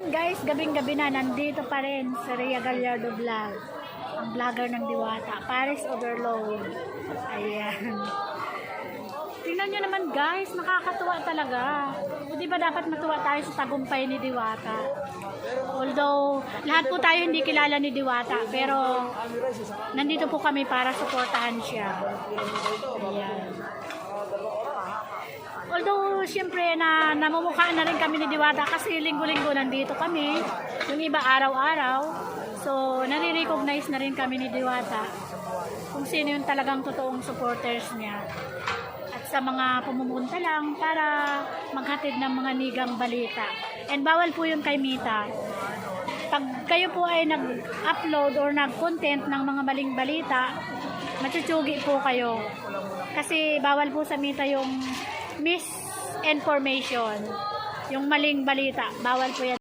Guys, gabing-gabi na, nandito pa rin sa Rhea Gallardo Vlog, ang vlogger ng Diwata, Paris Overload. Ayan. Tingnan nyo naman guys, nakakatuwa talaga. O di ba dapat matuwa tayo sa tagumpay ni Diwata? Although, lahat po tayo hindi kilala ni Diwata, pero nandito po kami para suportahan siya. Ayan. Although, syempre, namumukhaan na rin kami ni Diwata kasi linggo-linggo nandito kami. Yung iba araw-araw. So, nare-recognize na rin kami ni Diwata kung sino yung talagang totoong supporters niya. At sa mga pumumunta lang para maghatid ng mga nigang balita. And bawal po yun kay Mita. Pag kayo po ay nag-upload or nag-content ng mga maling balita, matutsugi po kayo. Kasi bawal po sa Mita yung misinformation, yung maling balita, bawal po yan.